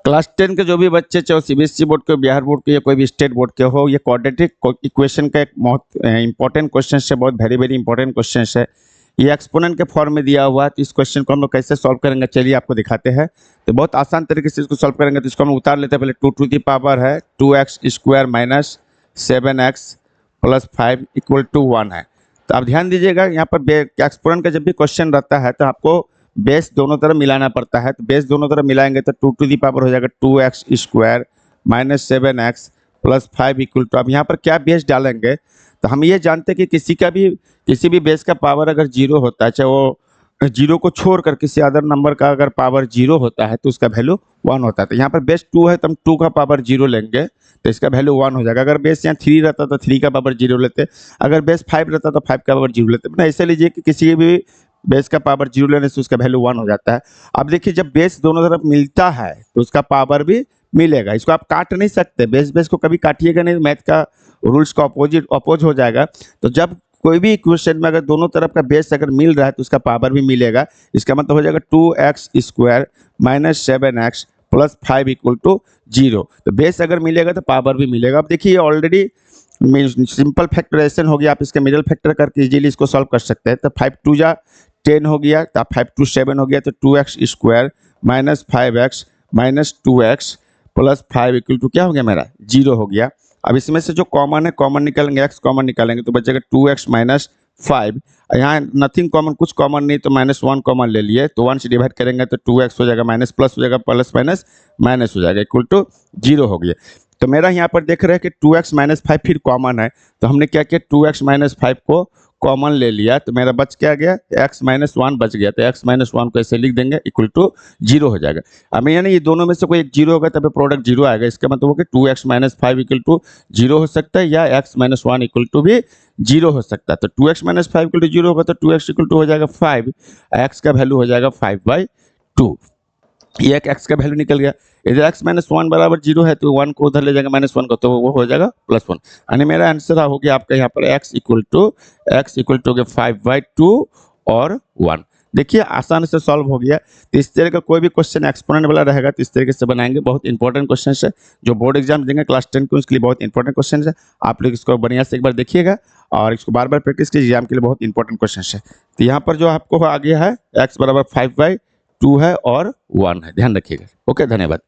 Class 10 के जो भी बच्चे, चाहे सीबीएसई बोर्ड के, बिहार बोर्ड के या कोई भी स्टेट बोर्ड के हो, ये क्वाड्रेटिक इक्वेशन का एक बहुत इंपॉर्टेंट क्वेश्चन है, बहुत वेरी वेरी इंपॉर्टेंट क्वेश्चन है। ये एक्सपोनेंट के फॉर्म में दिया हुआ है, तो इस क्वेश्चन को हम लोग कैसे सॉल्व करेंगे चलिए आपको दिखाते हैं। तो बहुत आसान तरीके से इसको सॉल्व करेंगे। तो इसको हम उतार लेते हैं। पहले 2 टू दी पावर है 2x square minus 7x plus 5 equal to 1 है। तो आप ध्यान दीजिएगा, यहाँ पर एक्सपोनेंट का जब भी क्वेश्चन रहता है तो आपको बेस दोनों तरफ मिलाना पड़ता है। तो बेस दोनों तरफ मिलाएंगे तो 2 टू दी पावर हो जाएगा 2x square minus 7x plus 5 equal to. अब यहाँ पर क्या बेस डालेंगे, तो हम ये जानते हैं कि किसी भी बेस का पावर अगर जीरो होता है, चाहे वो जीरो को छोड़कर किसी अदर नंबर का अगर पावर जीरो होता है तो उसका वैल्यू 1 होता है। तो यहाँ पर बेस 2 है तो हम 2 का पावर जीरो लेंगे तो इसका वैल्यू 1 हो जाएगा। अगर बेस यहाँ 3 रहता तो 3 का पावर जीरो लेते, अगर बेस 5 रहता तो 5 का पावर जीरो लेते। मतलब ऐसे लीजिए कि किसी भी बेस का पावर जीरो लेने से उसका वैल्यू 1 हो जाता है। अब देखिए, जब बेस दोनों तरफ मिलता है तो उसका पावर भी मिलेगा। इसको आप काट नहीं सकते, बेस को कभी काटिएगा नहीं, मैथ का रूल्स का अपोज हो जाएगा। तो जब कोई भी इक्वेशन में अगर दोनों तरफ का बेस अगर मिल रहा है तो उसका पावर भी मिलेगा। इसका मतलब हो जाएगा 2x square minus 7x plus 5 equal to 0। तो बेस अगर मिलेगा तो पावर भी मिलेगा। अब देखिए, ऑलरेडी सिंपल फैक्टराइजेशन हो गया, आप इसका मिडल फैक्टर करके इजीली इसको सॉल्व कर सकते हैं। तो 5 2 जा 10 हो गया, तो 5 2 7 हो गया, तो 2x square minus 5x minus 2x plus 5 equal to क्या हो गया मेरा 0 हो गया। अब इसमें से जो कॉमन है, कॉमन निकालेंगे, x कॉमन निकालेंगे तो बचेगा 2x माइनस 5। यहाँ नथिंग कॉमन, कुछ कॉमन नहीं, तो -1 कॉमन ले लिए, तो 1 से डिवाइड करेंगे तो 2x हो जाएगा, माइनस प्लस हो जाएगा, प्लस माइनस माइनस हो जाएगा, इक्वल टू 0 हो गया। तो मेरा यहाँ पर देख रहे हैं कि 2x माइनस 5 फिर कॉमन है, तो हमने क्या किया 2x माइनस 5 को कॉमन ले लिया, तो मेरा बच क्या गया x माइनस 1 बच गया। तो x माइनस 1 को ऐसे लिख देंगे, इक्वल टू 0 हो जाएगा। अब यानी ये दोनों में से कोई एक 0 होगा तब प्रोडक्ट 0 आएगा। इसका मतलब हो कि 2x माइनस 5 इक्वल टू 0 हो सकता है, या x माइनस 1 इक्वल टू भी 0 हो सकता है। तो 2x माइनस 5 इक्वल टू 0 होगा तो 2x इक्वल टू हो जाएगा 5, x का वैल्यू हो जाएगा 5/2। ये एक x का वैल्यू निकल गया। इधर x माइनस 1 बराबर 0 है तो 1 को उधर ले जाएगा -1 को, तो वो हो जाएगा +1। यानी मेरा आंसर हो गया आपका यहाँ पर x इक्वल टू हो गया 5/2 और 1। देखिए आसान से सॉल्व हो गया। तो इस तरह का कोई भी क्वेश्चन एक्सपोनेंट वाला रहेगा तो इस तरीके से बनाएंगे। बहुत इंपॉर्टेंट क्वेश्चन है, जो बोर्ड एग्जाम देंगे क्लास 10 के उसके लिए बहुत इंपॉर्टेंट क्वेश्चन है। आप लोग इसको बढ़िया से एक बार देखिएगा और इसको बार बार प्रैक्टिस कीजिए, एग्जाम के लिए बहुत इंपॉर्टेंट क्वेश्चन है। तो यहाँ पर जो आपको आ गया है x बराबर 5/2 है और 1 है, ध्यान रखिएगा। ओके, धन्यवाद।